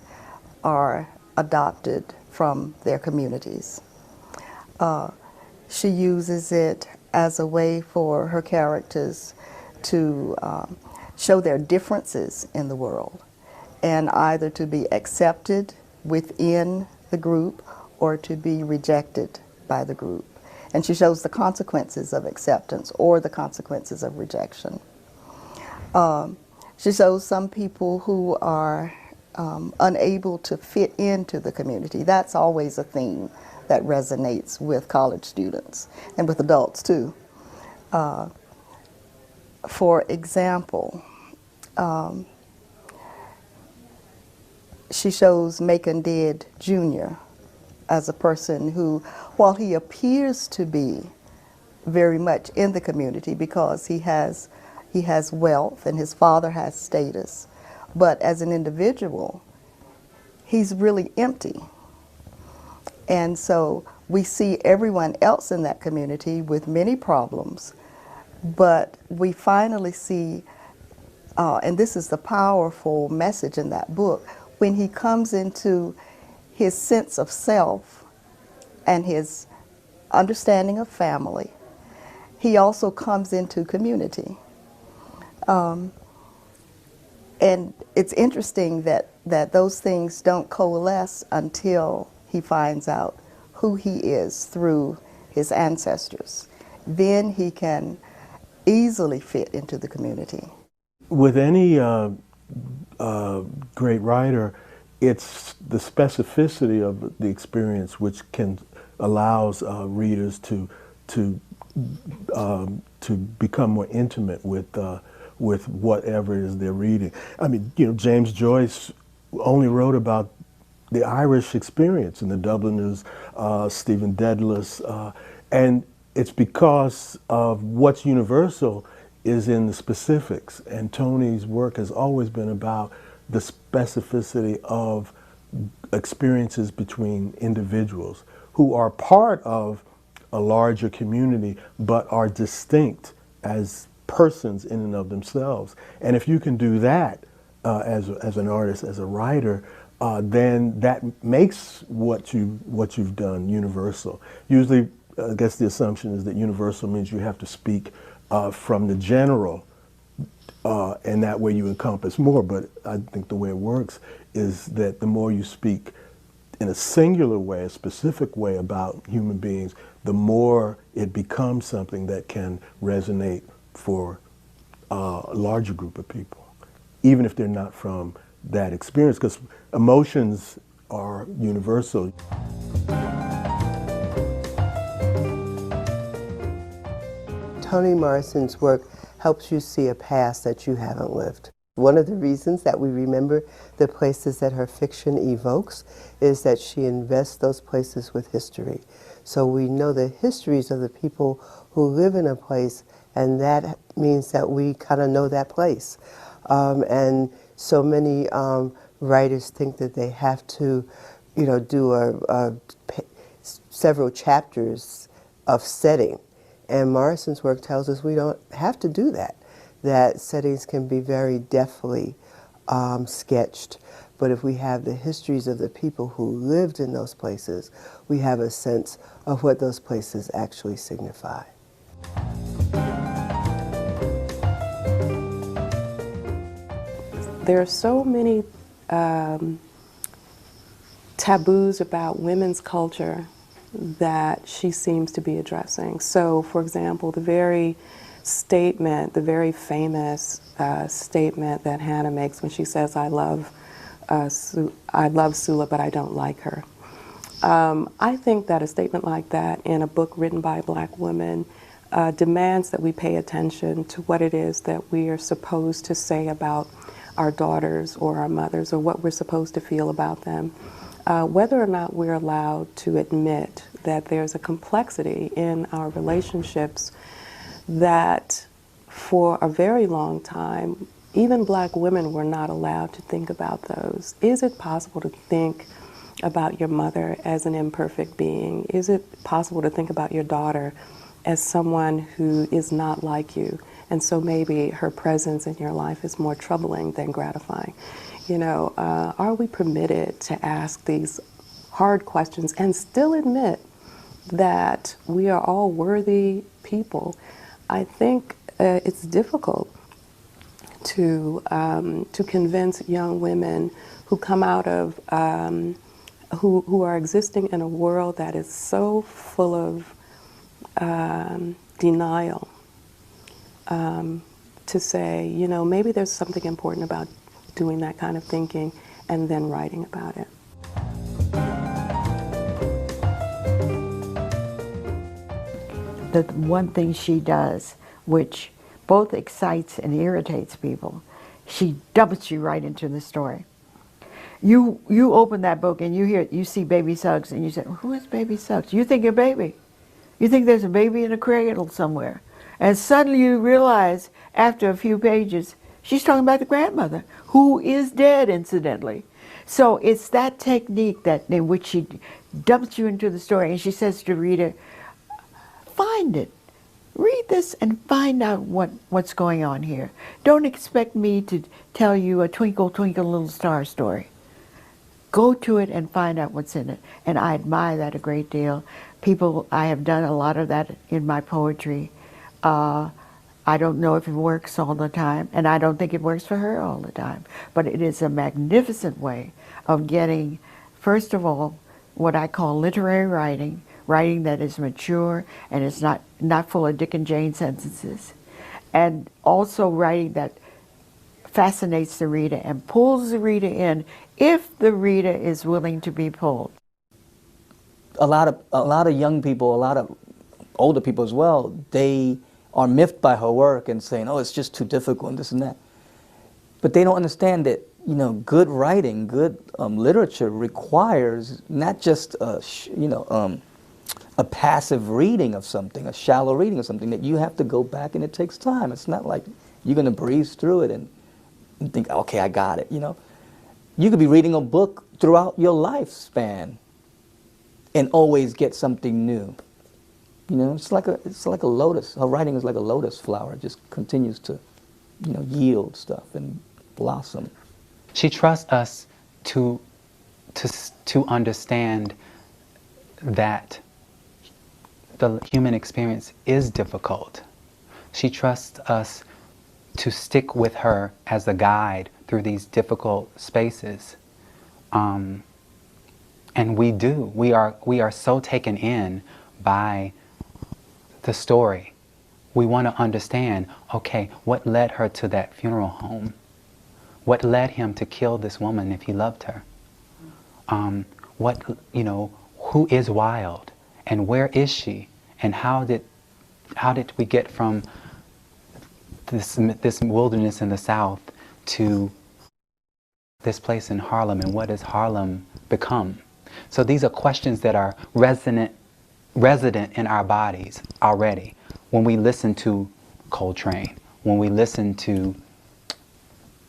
are adopted from their communities. She uses it as a way for her characters to show their differences in the world and either to be accepted within the group or to be rejected by the group. And she shows the consequences of acceptance or the consequences of rejection. She shows some people who are unable to fit into the community. That's always a theme that resonates with college students and with adults too. For example, she shows Macon Dead Jr. as a person who, while he appears to be very much in the community because he has wealth and his father has status, but as an individual, he's really empty. And so we see everyone else in that community with many problems, but we finally see, and this is the powerful message in that book, when he comes into his sense of self and his understanding of family, he also comes into community. And it's interesting that those things don't coalesce until he finds out who he is through his ancestors. Then he can easily fit into the community. With any great writer, it's the specificity of the experience which allows readers to become more intimate with whatever it is they're reading. I mean, you know, James Joyce only wrote about the Irish experience and the Dubliners, Stephen Dedalus, and it's because of what's universal is in the specifics. And Toni's work has always been about the specificity of experiences between individuals who are part of a larger community but are distinct as persons in and of themselves. And if you can do that as an artist, as a writer, then that makes what you've done universal. Usually, I guess the assumption is that universal means you have to speak from the general, and that way you encompass more. But I think the way it works is that the more you speak in a singular way, a specific way about human beings, the more it becomes something that can resonate for a larger group of people, even if they're not from that experience, because emotions are universal. Toni Morrison's work helps you see a past that you haven't lived. One of the reasons that we remember the places that her fiction evokes is that she invests those places with history. So we know the histories of the people who live in a place, and that means that we kind of know that place. And so many writers think that they have to, you know, do several chapters of setting. And Morrison's work tells us we don't have to do that, that settings can be very deftly sketched. But if we have the histories of the people who lived in those places, we have a sense of what those places actually signify. There are so many taboos about women's culture that she seems to be addressing. So, for example, the very famous statement that Hannah makes when she says, I love Sula, but I don't like her. I think that a statement like that in a book written by a black woman demands that we pay attention to what it is that we are supposed to say about our daughters or our mothers, or what we're supposed to feel about them. Whether or not we're allowed to admit that there's a complexity in our relationships that for a very long time, even black women were not allowed to think about those. Is it possible to think about your mother as an imperfect being? Is it possible to think about your daughter as someone who is not like you? And so maybe her presence in your life is more troubling than gratifying. You know, are we permitted to ask these hard questions and still admit that we are all worthy people? I think it's difficult to convince young women who come out of, who are existing in a world that is so full of denial, to say, you know, maybe there's something important about doing that kind of thinking and then writing about it. The one thing she does, which both excites and irritates people, she dumps you right into the story. You open that book and you see Baby Suggs and you say, who is Baby Suggs? You think you're baby. You think there's a baby in a cradle somewhere. And suddenly you realize after a few pages, she's talking about the grandmother, who is dead, incidentally. So it's that technique that in which she dumps you into the story, and she says to the reader, find it. Read this and find out what's going on here. Don't expect me to tell you a twinkle, twinkle, little star story. go to it and find out what's in it. And I admire that a great deal. I have done a lot of that in my poetry. I don't know if it works all the time, and I don't think it works for her all the time, but it is a magnificent way of getting, first of all, what I call literary writing, writing that is mature and is not full of Dick and Jane sentences, and also writing that fascinates the reader and pulls the reader in if the reader is willing to be pulled. A lot of young people, a lot of older people as well, they are miffed by her work and saying, oh, it's just too difficult and this and that. But they don't understand that, you know, good writing, good literature requires not just a passive reading of something, a shallow reading of something, that you have to go back and it takes time. It's not like you're going to breeze through it and think, okay, I got it, you know. You could be reading a book throughout your lifespan and always get something new. You know, it's like a lotus. Her writing is like a lotus flower. It just continues to, you know, yield stuff and blossom. She trusts us to understand that the human experience is difficult. She trusts us to stick with her as a guide through these difficult spaces. And we do. We are so taken in by the story. We want to understand, okay, what led her to that funeral home? What led him to kill this woman if he loved her? Who is Wild? And where is she? And how did we get from this wilderness in the South to this place in Harlem, and what has Harlem become? So these are questions that are resident in our bodies already. When we listen to Coltrane, when we listen to,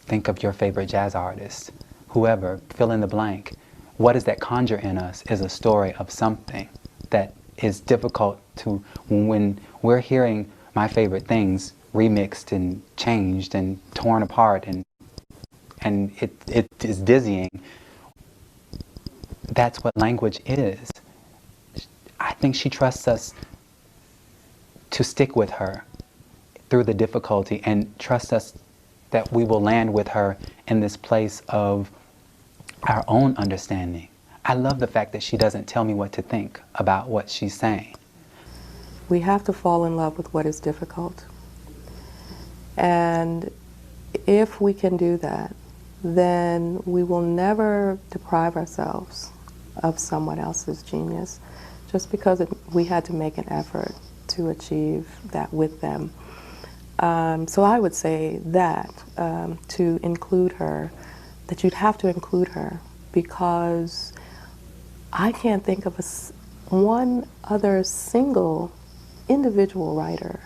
think of your favorite jazz artist, whoever, fill in the blank, what does that conjure in us is a story of something that is difficult to, when we're hearing my favorite things remixed and changed and torn apart and it is dizzying. That's what language is. I think she trusts us to stick with her through the difficulty and trust us that we will land with her in this place of our own understanding. I love the fact that she doesn't tell me what to think about what she's saying. We have to fall in love with what is difficult. And if we can do that, then we will never deprive ourselves of someone else's genius just because we had to make an effort to achieve that with them. So I would say that to include her, that you'd have to include her, because I can't think of one other single individual writer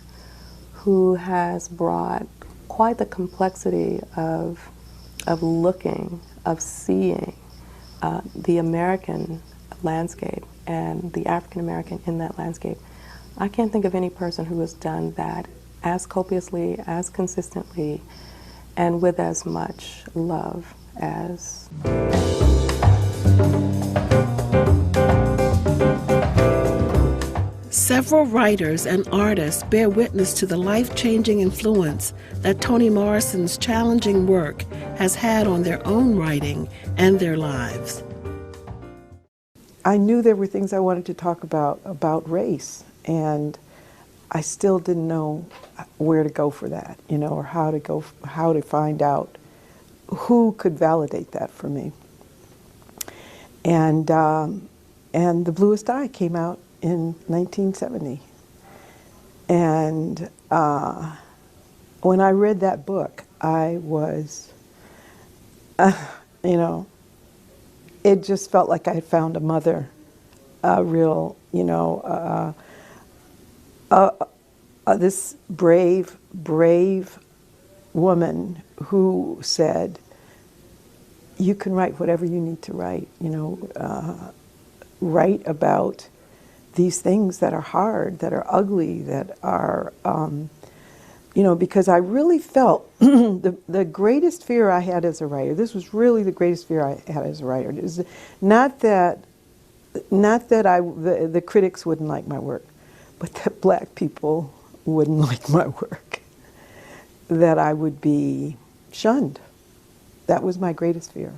who has brought quite the complexity of looking, of seeing the American landscape and the African American in that landscape. I can't think of any person who has done that as copiously, as consistently, and with as much love as. Several writers and artists bear witness to the life-changing influence that Toni Morrison's challenging work has had on their own writing and their lives. I knew there were things I wanted to talk about race, and I still didn't know where to go for that, or how to find out who could validate that for me. And The Bluest Eye came out in 1970. And when I read that book, I was, it just felt like I had found a mother, a real, this brave woman who said, you can write whatever you need to write, write about these things that are hard, that are ugly, that are, You know, because I really felt the greatest fear I had as a writer, this was really the greatest fear I had as a writer, is not that the critics wouldn't like my work, but that black people wouldn't like my work, that I would be shunned. That was my greatest fear.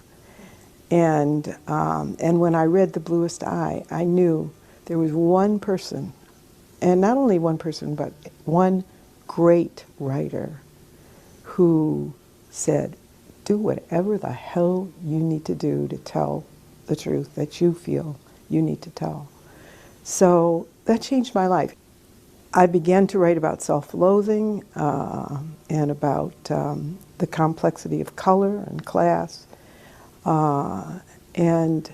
And when I read The Bluest Eye, I knew there was one person, and not only one person, but one great writer who said, do whatever the hell you need to do to tell the truth that you feel you need to tell. So that changed my life. I began to write about self-loathing and about the complexity of color and class. And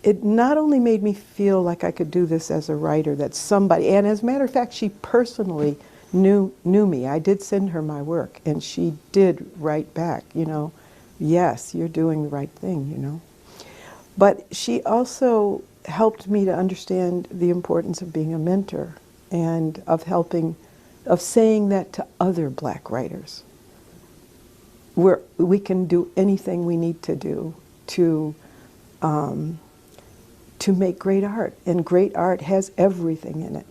it not only made me feel like I could do this as a writer, that somebody, and as a matter of fact, she personally knew me. I did send her my work, and she did write back, you know, yes, you're doing the right thing, you know. But she also helped me to understand the importance of being a mentor and of saying that to other black writers. We can do anything we need to do to make great art, and great art has everything in it.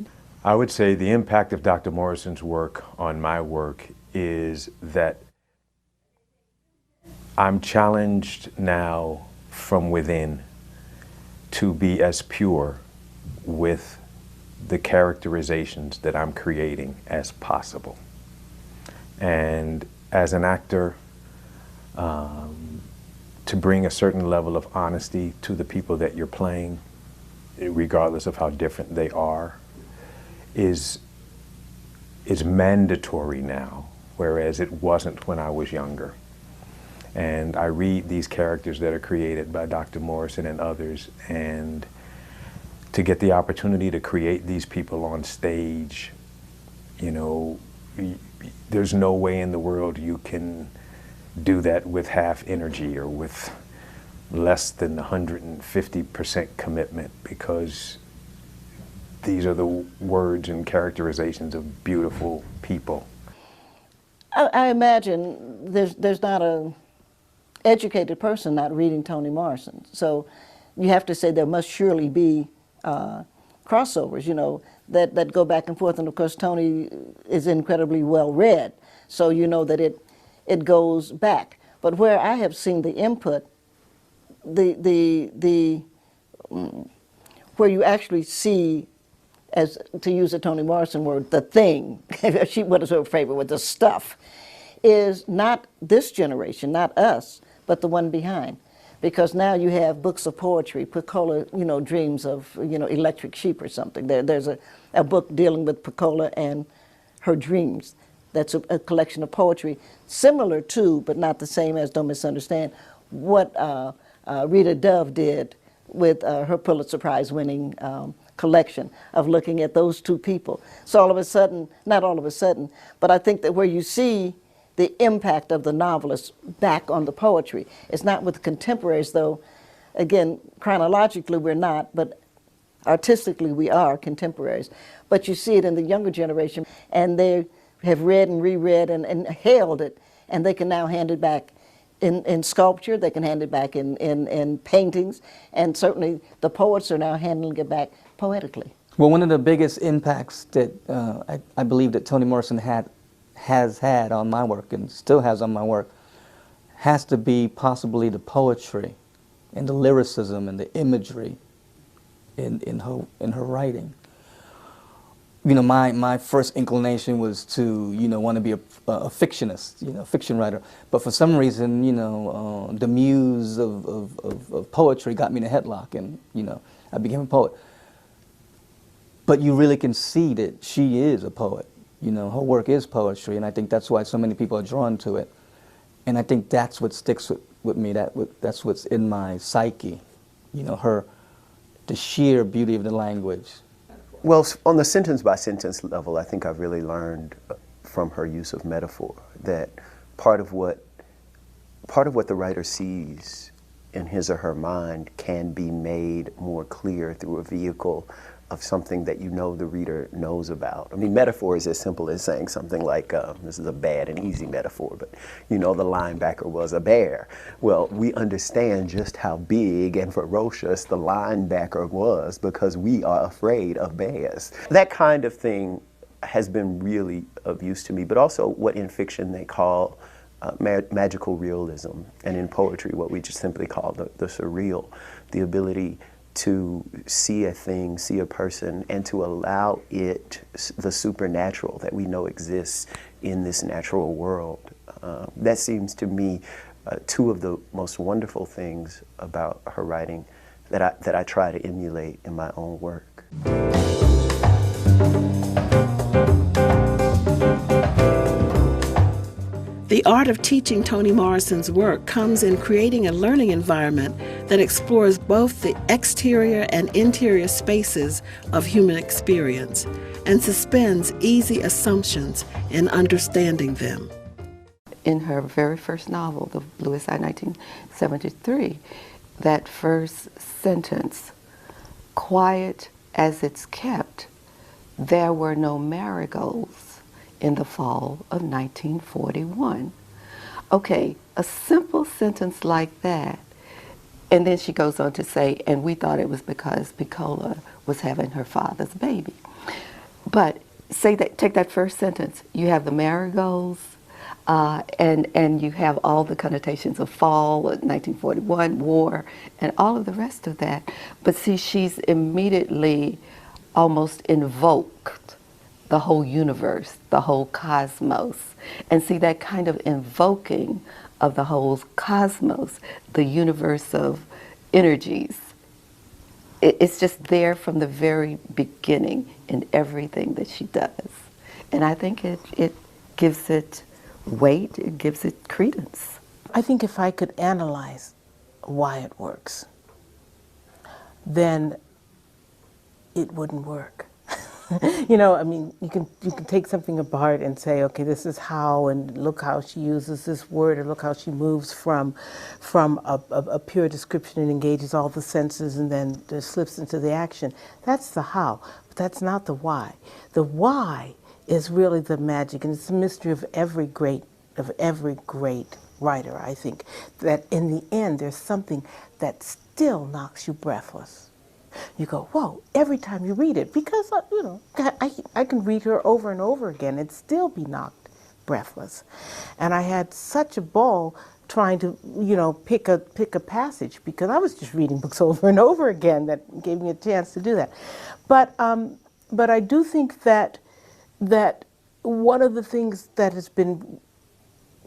I would say the impact of Dr. Morrison's work on my work is that I'm challenged now from within to be as pure with the characterizations that I'm creating as possible. And as an actor, to bring a certain level of honesty to the people that you're playing, regardless of how different they are, is mandatory now, whereas it wasn't when I was younger. And I read these characters that are created by Dr. Morrison and others, and to get the opportunity to create these people on stage, you know, there's no way in the world you can do that with half energy or with less than 150% commitment, because these are the words and characterizations of beautiful people. I imagine there's not a educated person not reading Toni Morrison. So you have to say there must surely be crossovers, you know, that go back and forth. And of course, Toni is incredibly well read, so you know that it goes back. But where I have seen the input, where you actually see, as to use a Toni Morrison word, the thing, what is her favorite word, the stuff, is not this generation, not us, but the one behind. Because now you have books of poetry. Piccola, you know, dreams of, you know, Electric Sheep or something. There's a book dealing with Piccola and her dreams. That's a collection of poetry similar to, but not the same as, don't misunderstand, what Rita Dove did with her Pulitzer Prize winning collection of looking at those two people. So all of a sudden, not all of a sudden, but I think that where you see the impact of the novelist back on the poetry, it's not with contemporaries, though, again, chronologically we're not, but artistically we are contemporaries. But you see it in the younger generation, and they have read and reread and hailed it, and they can now hand it back in sculpture, they can hand it back in paintings, and certainly the poets are now handing it back poetically. Well, one of the biggest impacts that I believe that Toni Morrison has had on my work, and still has on my work, has to be possibly the poetry and the lyricism and the imagery in her writing. You know, my first inclination was to, you know, want to be a fictionist, you know, fiction writer. But for some reason, you know, the muse of poetry got me in a headlock, and, you know, I became a poet. But you really can see that she is a poet. You know, her work is poetry, and I think that's why so many people are drawn to it. And I think that's what sticks with me, that's what's in my psyche, you know, the sheer beauty of the language. Well, on the sentence-by-sentence level, I think I've really learned from her use of metaphor that part of what the writer sees in his or her mind can be made more clear through a vehicle of something that you know the reader knows about. I mean, metaphor is as simple as saying something like, this is a bad and easy metaphor, but you know the linebacker was a bear. Well, we understand just how big and ferocious the linebacker was because we are afraid of bears. That kind of thing has been really of use to me, but also what in fiction they call magical realism, and in poetry what we just simply call the surreal, the ability to see a thing, see a person, and to allow it, the supernatural that we know exists in this natural world. That seems to me two of the most wonderful things about her writing that I try to emulate in my own work. The art of teaching Toni Morrison's work comes in creating a learning environment that explores both the exterior and interior spaces of human experience and suspends easy assumptions in understanding them. In her very first novel, The Bluest Eye, 1973, that first sentence, quiet as it's kept, there were no marigolds in the fall of 1941. Okay, a simple sentence like that. And then she goes on to say, and we thought it was because Piccola was having her father's baby. But say that, take that first sentence, you have the marigolds, and you have all the connotations of fall, 1941, war, and all of the rest of that. But see, she's immediately almost invoked the whole universe, the whole cosmos. And see, that kind of invoking of the whole cosmos, the universe of energies, it's just there from the very beginning in everything that she does. And I think it gives it weight, it gives it credence. I think if I could analyze why it works, then it wouldn't work. You know, I mean, you can take something apart and say, okay, this is how, and look how she uses this word, or look how she moves from a pure description and engages all the senses and then slips into the action. That's the how, but that's not the why. The why is really the magic, and it's the mystery of every great writer, I think, that in the end there's something that still knocks you breathless. You go, whoa, every time you read it, because, you know, I can read her over and over again and still be knocked breathless. And I had such a ball trying to, you know, pick a passage, because I was just reading books over and over again. That gave me a chance to do that. But I do think that one of the things that has been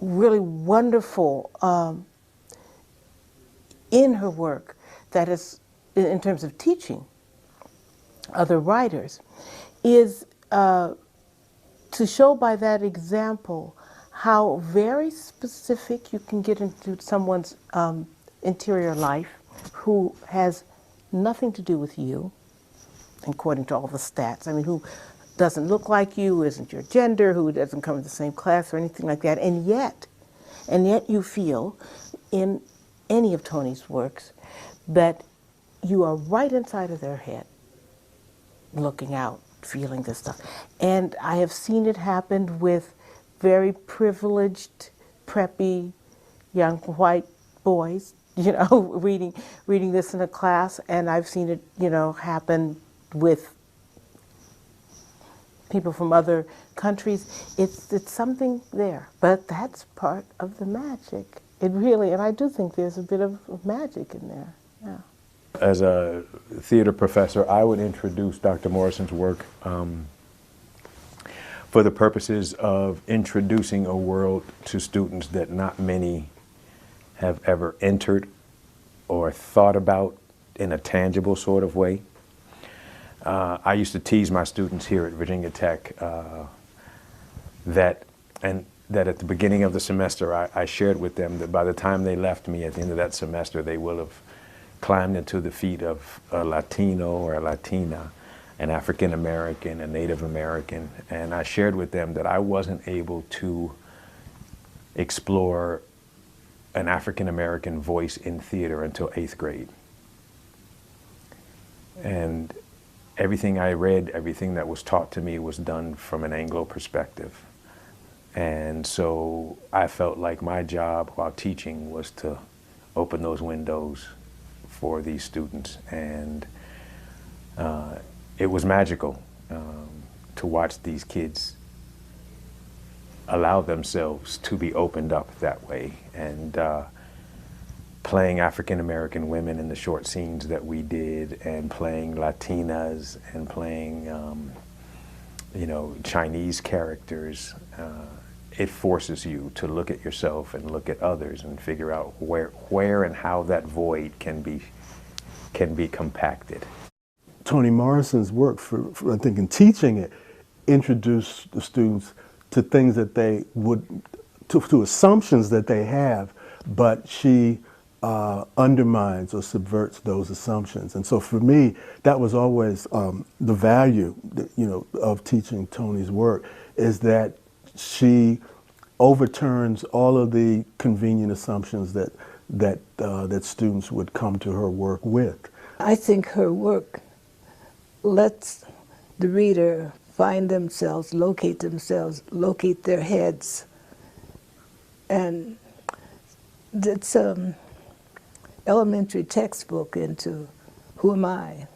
really wonderful in her work, that is, in terms of teaching other writers, is to show by that example how very specific you can get into someone's interior life who has nothing to do with you, according to all the stats. I mean, who doesn't look like you, isn't your gender, who doesn't come from the same class or anything like that, and yet you feel in any of Toni's works that you are right inside of their head, looking out, feeling this stuff. And I have seen it happen with very privileged, preppy, young white boys, you know, reading this in a class, and I've seen it, you know, happen with people from other countries. It's something there, but that's part of the magic. It really, and I do think there's a bit of magic in there, yeah. As a theater professor, I would introduce Dr. Morrison's work for the purposes of introducing a world to students that not many have ever entered or thought about in a tangible sort of way. I used to tease my students here at Virginia Tech that at the beginning of the semester I shared with them that by the time they left me at the end of that semester, they will have climbed into the feet of a Latino or a Latina, an African American, a Native American, and I shared with them that I wasn't able to explore an African American voice in theater until 8th grade. And everything I read, everything that was taught to me was done from an Anglo perspective. And so I felt like my job while teaching was to open those windows for these students. And it was magical to watch these kids allow themselves to be opened up that way. And playing African American women in the short scenes that we did, and playing Latinas, and playing you know, Chinese characters, it forces you to look at yourself and look at others and figure out where and how that void can be compacted. Toni Morrison's work, for I think in teaching it, introduced the students to things that they would, to assumptions that they have, but she undermines or subverts those assumptions. And so for me, that was always the value, you know, of teaching Toni's work, is that she overturns all of the convenient assumptions that students would come to her work with. I think her work lets the reader find themselves, locate their heads. And it's elementary textbook into who am I?